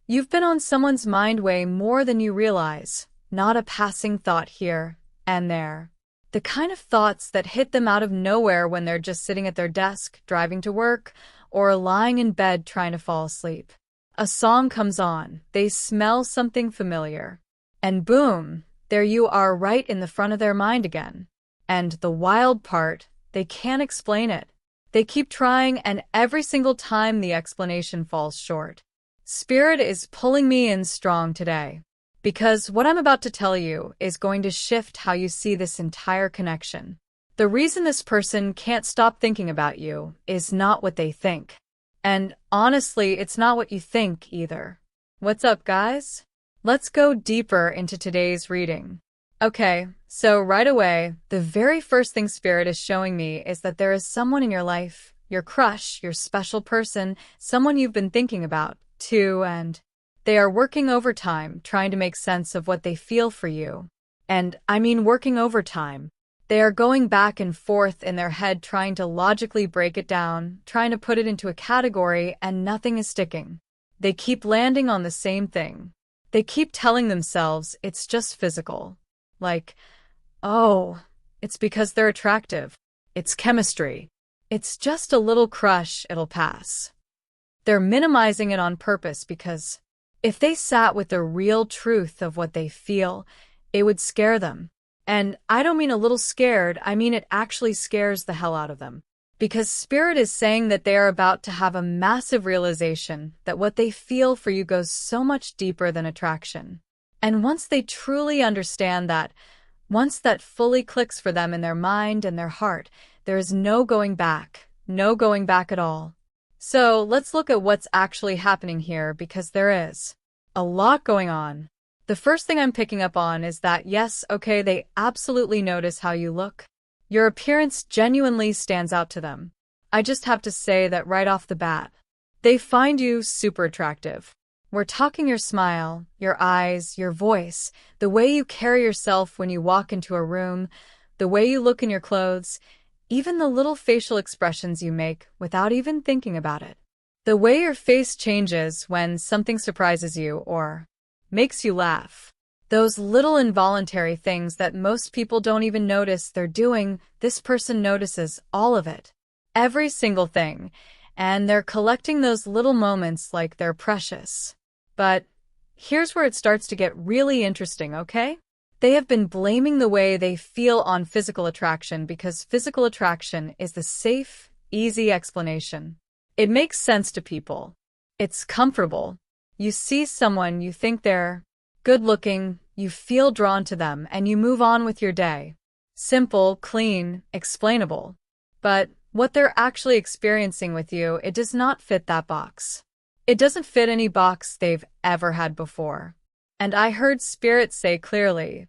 You've been on someone's mind way more than you realize, not a passing thought here and there. The kind of thoughts that hit them out of nowhere when they're just sitting at their desk, driving to work, or lying in bed trying to fall asleep. A song comes on, they smell something familiar, and boom, there you are right in the front of their mind again. And the wild part, they can't explain it. They keep trying, and every single time the explanation falls short. Spirit is pulling me in strong today, because what I'm about to tell you is going to shift how you see this entire connection. The reason this person can't stop thinking about you is not what they think. And honestly, it's not what you think either. What's up, guys? Let's go deeper into today's reading. Okay, so right away, the very first thing Spirit is showing me is that there is someone in your life, your crush, your special person, someone you've been thinking about, too, and they are working overtime trying to make sense of what they feel for you. And I mean working overtime. They are going back and forth in their head trying to logically break it down, trying to put it into a category, and nothing is sticking. They keep landing on the same thing. They keep telling themselves it's just physical. Like, oh, it's because they're attractive. It's chemistry. It's just a little crush, it'll pass. They're minimizing it on purpose because if they sat with the real truth of what they feel, it would scare them. And I don't mean a little scared, I mean it actually scares the hell out of them. Because Spirit is saying that they are about to have a massive realization that what they feel for you goes so much deeper than attraction. And once they truly understand that, once that fully clicks for them in their mind and their heart, there is no going back at all. So let's look at what's actually happening here, because there is a lot going on. The first thing I'm picking up on is that yes, okay, they absolutely notice how you look. Your appearance genuinely stands out to them. I just have to say that right off the bat. They find you super attractive. We're talking your smile, your eyes, your voice, the way you carry yourself when you walk into a room, the way you look in your clothes, even the little facial expressions you make without even thinking about it. The way your face changes when something surprises you or makes you laugh. Those little involuntary things that most people don't even notice they're doing, this person notices all of it. Every single thing. And they're collecting those little moments like they're precious. But here's where it starts to get really interesting, okay? They have been blaming the way they feel on physical attraction because physical attraction is the safe, easy explanation. It makes sense to people. It's comfortable. You see someone, you think they're good-looking, you feel drawn to them, and you move on with your day. Simple, clean, explainable. But what they're actually experiencing with you, it does not fit that box. It doesn't fit any box they've ever had before. And I heard Spirit say clearly,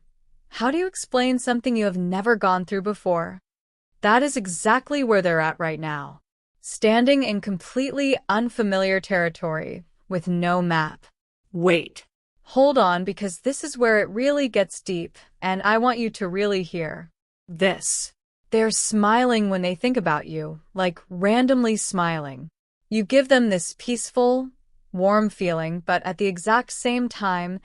how do you explain something you have never gone through before? That is exactly where they're at right now. Standing in completely unfamiliar territory with no map. Wait. Hold on, because this is where it really gets deep, and I want you to really hear this. They're smiling when they think about you, like randomly smiling. You give them this peaceful, warm feeling, but at the exact same time,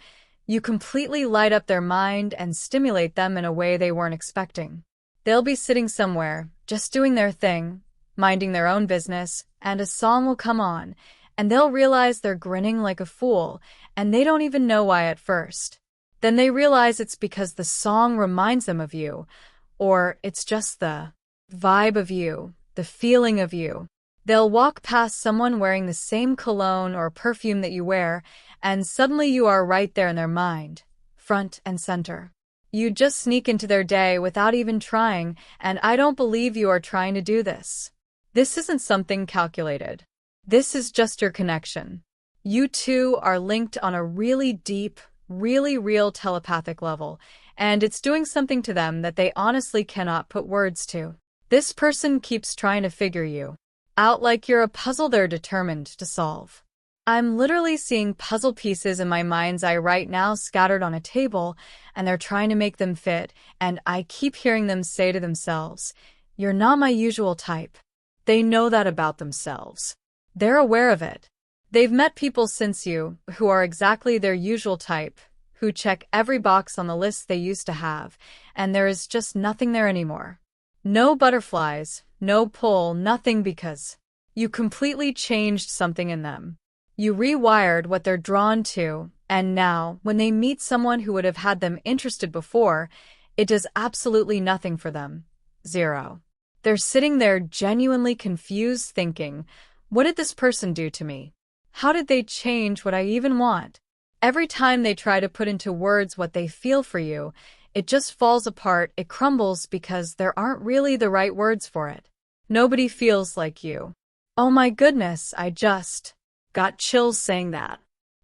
you completely light up their mind and stimulate them in a way they weren't expecting. They'll be sitting somewhere, just doing their thing, minding their own business, and a song will come on, and they'll realize they're grinning like a fool, and they don't even know why at first. Then they realize it's because the song reminds them of you, or it's just the vibe of you, the feeling of you. They'll walk past someone wearing the same cologne or perfume that you wear, and suddenly you are right there in their mind, front and center. You just sneak into their day without even trying, and I don't believe you are trying to do this. This isn't something calculated. This is just your connection. You two are linked on a really deep, really real telepathic level, and it's doing something to them that they honestly cannot put words to. This person keeps trying to figure you out like you're a puzzle they're determined to solve. I'm literally seeing puzzle pieces in my mind's eye right now scattered on a table, and they're trying to make them fit, and I keep hearing them say to themselves, "You're not my usual type." They know that about themselves. They're aware of it. They've met people since you who are exactly their usual type, who check every box on the list they used to have, and there is just nothing there anymore. No butterflies, no pull, nothing, because you completely changed something in them. You rewired what they're drawn to, and now, when they meet someone who would have had them interested before, it does absolutely nothing for them. Zero. They're sitting there genuinely confused, thinking, what did this person do to me? How did they change what I even want? Every time they try to put into words what they feel for you, it just falls apart, it crumbles, because there aren't really the right words for it. Nobody feels like you. Oh my goodness, I just got chills saying that.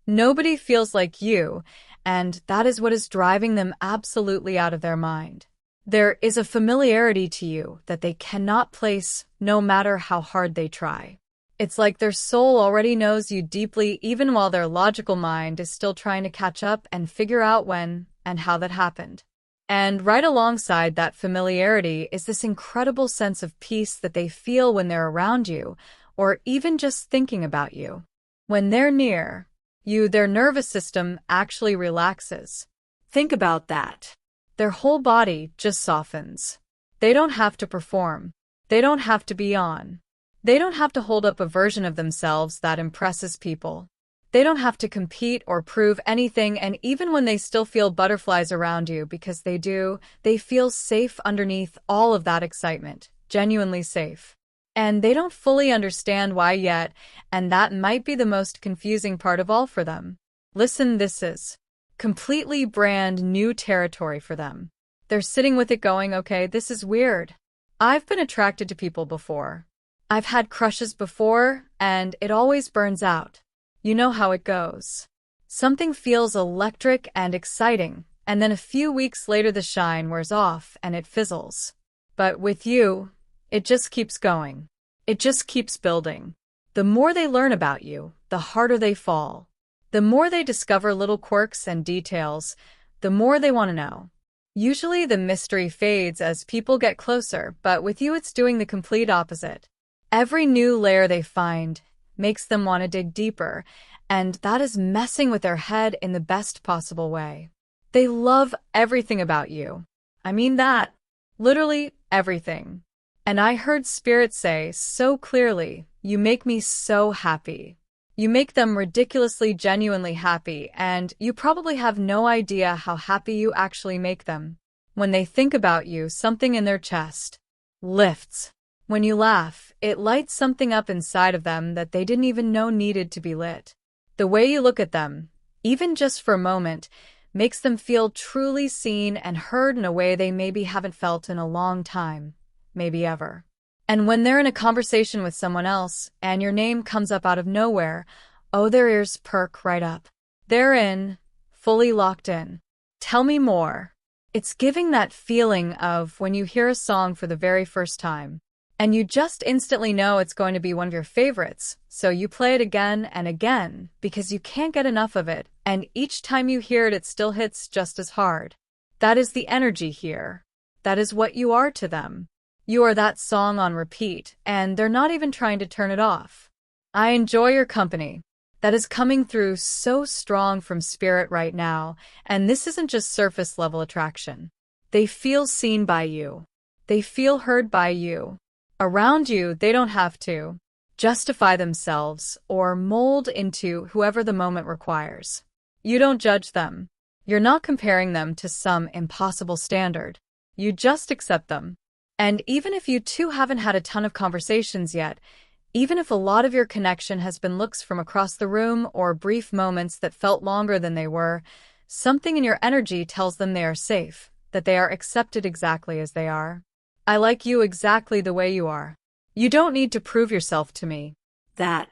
Nobody feels like you, and that is what is driving them absolutely out of their mind. There is a familiarity to you that they cannot place, no matter how hard they try. It's like their soul already knows you deeply, even while their logical mind is still trying to catch up and figure out when and how that happened. And right alongside that familiarity is this incredible sense of peace that they feel when they're around you, or even just thinking about you. When they're near you, their nervous system actually relaxes. Think about that. Their whole body just softens. They don't have to perform. They don't have to be on. They don't have to hold up a version of themselves that impresses people. They don't have to compete or prove anything, and even when they still feel butterflies around you, because they do, they feel safe underneath all of that excitement, genuinely safe. And they don't fully understand why yet, and that might be the most confusing part of all for them. Listen, this is completely brand new territory for them. They're sitting with it going, okay, this is weird. I've been attracted to people before. I've had crushes before, and it always burns out. You know how it goes. Something feels electric and exciting, and then a few weeks later the shine wears off and it fizzles. But with you, it just keeps going. It just keeps building. The more they learn about you, the harder they fall. The more they discover little quirks and details, the more they want to know. Usually the mystery fades as people get closer, but with you it's doing the complete opposite. Every new layer they find makes them want to dig deeper, and that is messing with their head in the best possible way. They love everything about you. I mean that. Literally everything. And I heard Spirit say so clearly, you make me so happy. You make them ridiculously, genuinely happy, and you probably have no idea how happy you actually make them. When they think about you, something in their chest lifts. When you laugh, it lights something up inside of them that they didn't even know needed to be lit. The way you look at them, even just for a moment, makes them feel truly seen and heard in a way they maybe haven't felt in a long time, maybe ever. And when they're in a conversation with someone else and your name comes up out of nowhere, oh, their ears perk right up. They're in, fully locked in. Tell me more. It's giving that feeling of when you hear a song for the very first time, and you just instantly know it's going to be one of your favorites, so you play it again and again because you can't get enough of it, and each time you hear it, it still hits just as hard. That is the energy here. That is what you are to them. You are that song on repeat, and they're not even trying to turn it off. I enjoy your company. That is coming through so strong from Spirit right now, and this isn't just surface level attraction. They feel seen by you. They feel heard by you. Around you, they don't have to justify themselves or mold into whoever the moment requires. You don't judge them. You're not comparing them to some impossible standard. You just accept them. And even if you two haven't had a ton of conversations yet, even if a lot of your connection has been looks from across the room or brief moments that felt longer than they were, something in your energy tells them they are safe, that they are accepted exactly as they are. I like you exactly the way you are. You don't need to prove yourself to me. That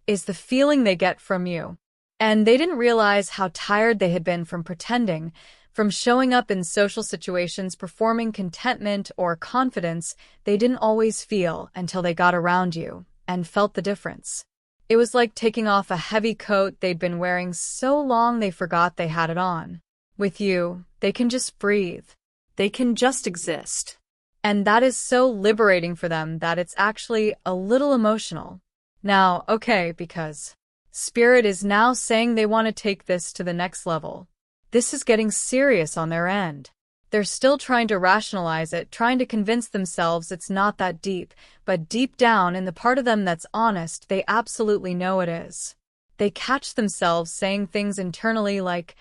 is the feeling they get from you. And they didn't realize how tired they had been from pretending, from showing up in social situations, performing contentment or confidence they didn't always feel until they got around you and felt the difference. It was like taking off a heavy coat they'd been wearing so long they forgot they had it on. With you, they can just breathe. They can just exist. And that is so liberating for them that it's actually a little emotional. Now, okay, because Spirit is now saying they want to take this to the next level. This is getting serious on their end. They're still trying to rationalize it, trying to convince themselves it's not that deep, but deep down in the part of them that's honest, they absolutely know it is. They catch themselves saying things internally like,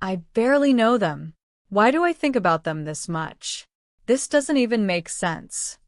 I barely know them. Why do I think about them this much? This doesn't even make sense.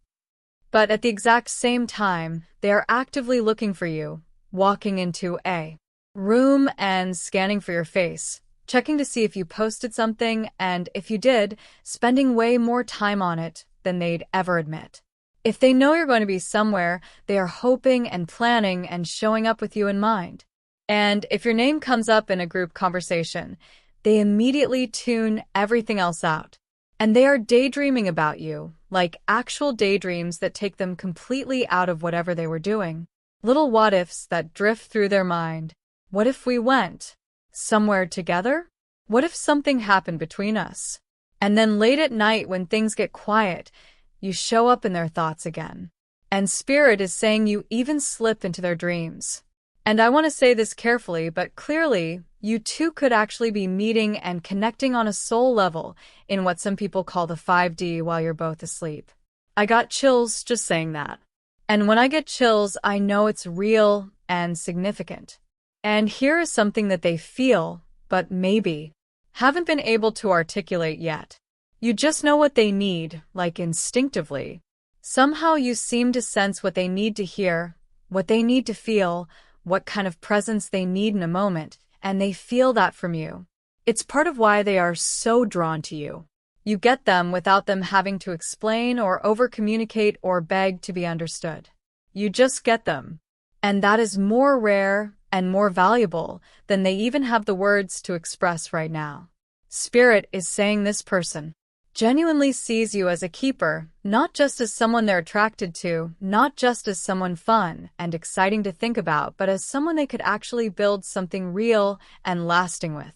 But at the exact same time, they are actively looking for you, walking into a room and scanning for your face, checking to see if you posted something, and if you did, spending way more time on it than they'd ever admit. If they know you're going to be somewhere, they are hoping and planning and showing up with you in mind. And if your name comes up in a group conversation, they immediately tune everything else out. And they are daydreaming about you, like actual daydreams that take them completely out of whatever they were doing. Little what-ifs that drift through their mind. What if we went somewhere together? What if something happened between us? And then late at night when things get quiet, you show up in their thoughts again. And Spirit is saying you even slip into their dreams. And I want to say this carefully, but clearly, you two could actually be meeting and connecting on a soul level in what some people call the 5D while you're both asleep. I got chills just saying that. And when I get chills, I know it's real and significant. And here is something that they feel, but maybe haven't been able to articulate yet. You just know what they need, like instinctively. Somehow you seem to sense what they need to hear, what they need to feel, what kind of presence they need in a moment, and they feel that from you. It's part of why they are so drawn to you. You get them without them having to explain or over-communicate or beg to be understood. You just get them. And that is more rare and more valuable than they even have the words to express right now. Spirit is saying this person genuinely sees you as a keeper, not just as someone they're attracted to, not just as someone fun and exciting to think about, but as someone they could actually build something real and lasting with.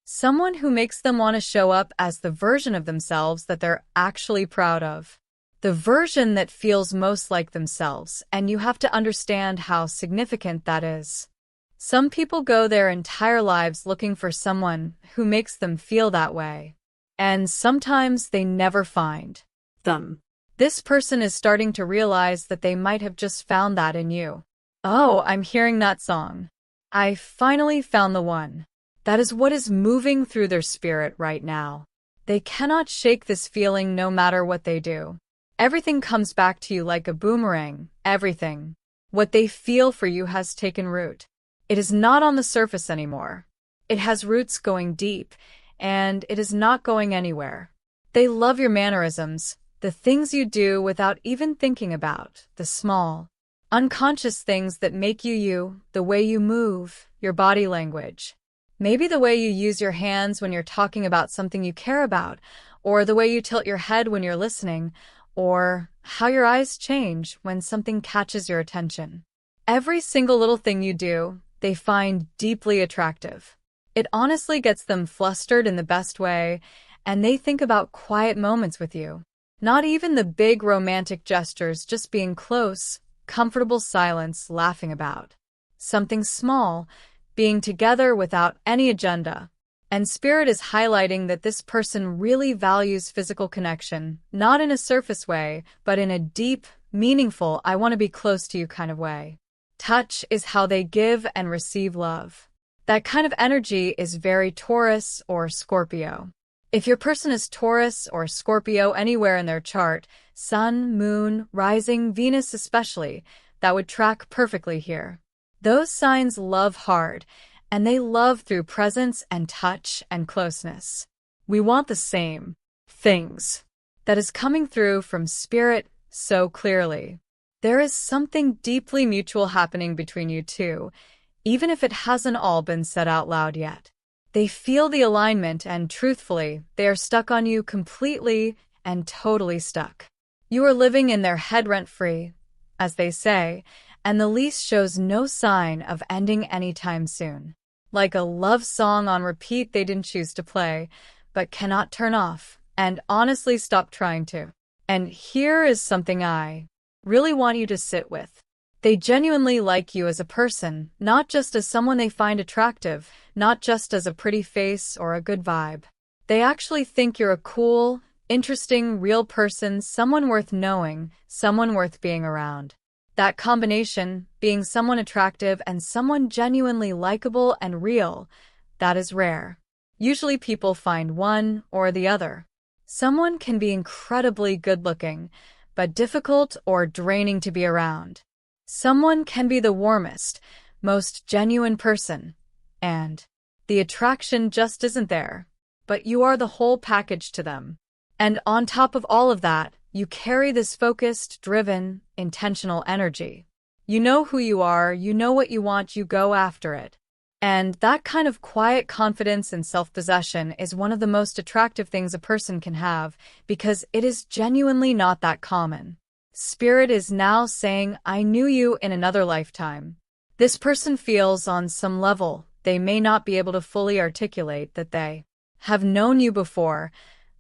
Someone who makes them want to show up as the version of themselves that they're actually proud of. The version that feels most like themselves, and you have to understand how significant that is. Some people go their entire lives looking for someone who makes them feel that way. And sometimes they never find them. This person is starting to realize that they might have just found that in you. Oh, I'm hearing that song. I finally found the one. That is what is moving through their spirit right now. They cannot shake this feeling no matter what they do. Everything comes back to you like a boomerang, everything. What they feel for you has taken root. It is not on the surface anymore. It has roots going deep, and it is not going anywhere. They love your mannerisms, the things you do without even thinking about, the small, unconscious things that make you you, the way you move, your body language. Maybe the way you use your hands when you're talking about something you care about, or the way you tilt your head when you're listening, or how your eyes change when something catches your attention. Every single little thing you do, they find deeply attractive. It honestly gets them flustered in the best way, and they think about quiet moments with you. Not even the big romantic gestures, just being close, comfortable silence, laughing about something small, being together without any agenda. And Spirit is highlighting that this person really values physical connection, not in a surface way, but in a deep, meaningful, I want to be close to you kind of way. Touch is how they give and receive love. That kind of energy is very Taurus or Scorpio. If your person is Taurus or Scorpio anywhere in their chart, Sun, Moon, Rising, Venus especially, that would track perfectly here. Those signs love hard, and they love through presence and touch and closeness. We want the same things. That is coming through from Spirit so clearly. There is something deeply mutual happening between you two, even if it hasn't all been said out loud yet. They feel the alignment, and truthfully, they are stuck on you completely and totally stuck. You are living in their head rent-free, as they say, and the lease shows no sign of ending anytime soon. Like a love song on repeat they didn't choose to play, but cannot turn off, and honestly stop trying to. And here is something I really want you to sit with. They genuinely like you as a person, not just as someone they find attractive, not just as a pretty face or a good vibe. They actually think you're a cool, interesting, real person, someone worth knowing, someone worth being around. That combination, being someone attractive and someone genuinely likable and real, that is rare. Usually people find one or the other. Someone can be incredibly good-looking, but difficult or draining to be around. Someone can be the warmest, most genuine person, and the attraction just isn't there, but you are the whole package to them. And on top of all of that, you carry this focused, driven, intentional energy. You know who you are, you know what you want, you go after it. And that kind of quiet confidence and self-possession is one of the most attractive things a person can have because it is genuinely not that common. Spirit is now saying, I knew you in another lifetime. This person feels on some level they may not be able to fully articulate that they have known you before,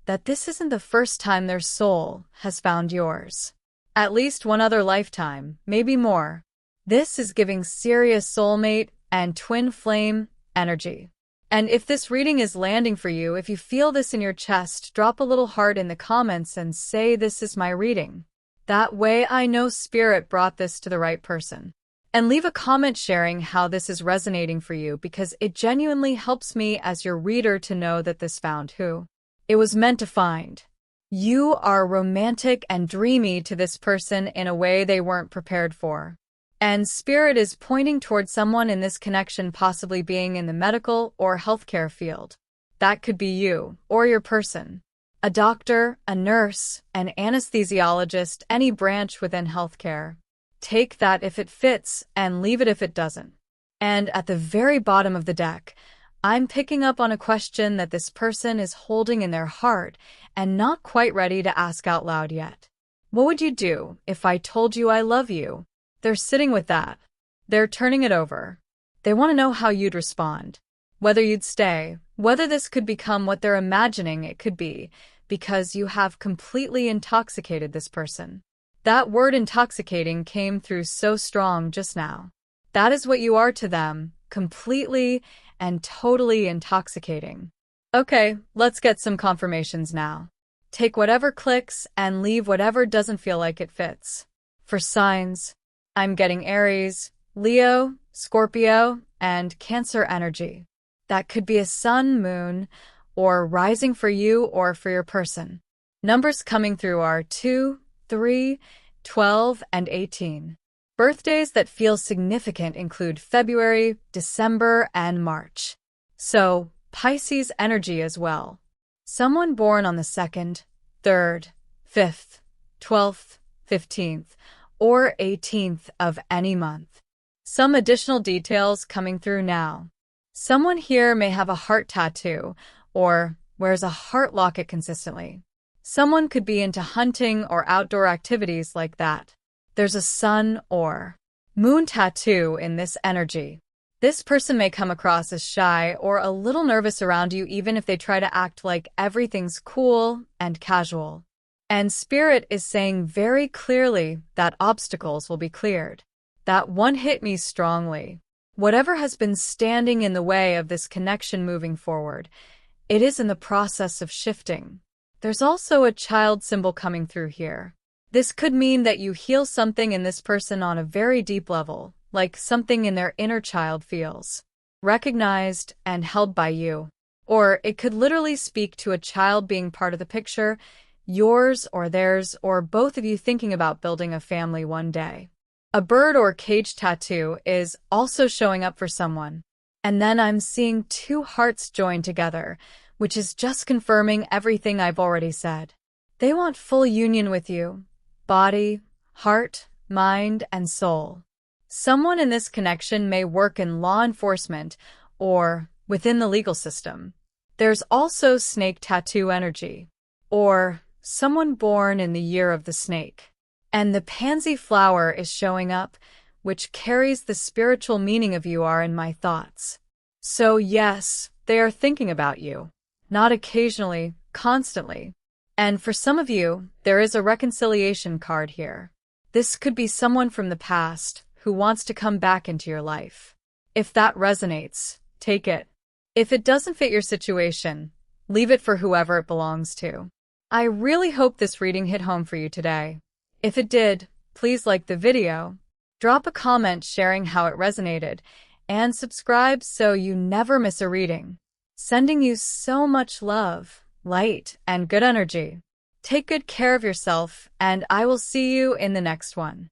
that this isn't the first time their soul has found yours. At least one other lifetime, maybe more. This is giving serious soulmate and twin flame energy. And if this reading is landing for you, if you feel this in your chest, drop a little heart in the comments and say, this is my reading. That way I know Spirit brought this to the right person. And leave a comment sharing how this is resonating for you because it genuinely helps me as your reader to know that this found who it was meant to find. You are romantic and dreamy to this person in a way they weren't prepared for. And Spirit is pointing towards someone in this connection possibly being in the medical or healthcare field. That could be you or your person. A doctor, a nurse, an anesthesiologist, any branch within healthcare. Take that if it fits and leave it if it doesn't. And at the very bottom of the deck, I'm picking up on a question that this person is holding in their heart and not quite ready to ask out loud yet. What would you do if I told you I love you? They're sitting with that. They're turning it over. They want to know how you'd respond. Whether you'd stay, whether this could become what they're imagining it could be, because you have completely intoxicated this person. That word intoxicating came through so strong just now. That is what you are to them, completely and totally intoxicating. Okay, let's get some confirmations now. Take whatever clicks and leave whatever doesn't feel like it fits. For signs, I'm getting Aries, Leo, Scorpio, and Cancer energy. That could be a sun, moon, or rising for you or for your person. Numbers coming through are 2, 3, 12, and 18. Birthdays that feel significant include February, December, and March. So, Pisces energy as well. Someone born on the 2nd, 3rd, 5th, 12th, 15th, or 18th of any month. Some additional details coming through now. Someone here may have a heart tattoo or wears a heart locket consistently. Someone could be into hunting or outdoor activities like that. There's a sun or moon tattoo in this energy. This person may come across as shy or a little nervous around you even if they try to act like everything's cool and casual. And Spirit is saying very clearly that obstacles will be cleared. That one hit me strongly. Whatever has been standing in the way of this connection moving forward, it is in the process of shifting. There's also a child symbol coming through here. This could mean that you heal something in this person on a very deep level, like something in their inner child feels recognized and held by you. Or it could literally speak to a child being part of the picture, yours or theirs, or both of you thinking about building a family one day. A bird or cage tattoo is also showing up for someone. And then I'm seeing 2 hearts joined together, which is just confirming everything I've already said. They want full union with you. Body, heart, mind, and soul. Someone in this connection may work in law enforcement or within the legal system. There's also snake tattoo energy, or someone born in the year of the snake. And the pansy flower is showing up, which carries the spiritual meaning of you are in my thoughts. So yes, they are thinking about you. Not occasionally, constantly. And for some of you, there is a reconciliation card here. This could be someone from the past who wants to come back into your life. If that resonates, take it. If it doesn't fit your situation, leave it for whoever it belongs to. I really hope this reading hit home for you today. If it did, please like the video, drop a comment sharing how it resonated, and subscribe so you never miss a reading. Sending you so much love, light, and good energy. Take good care of yourself, and I will see you in the next one.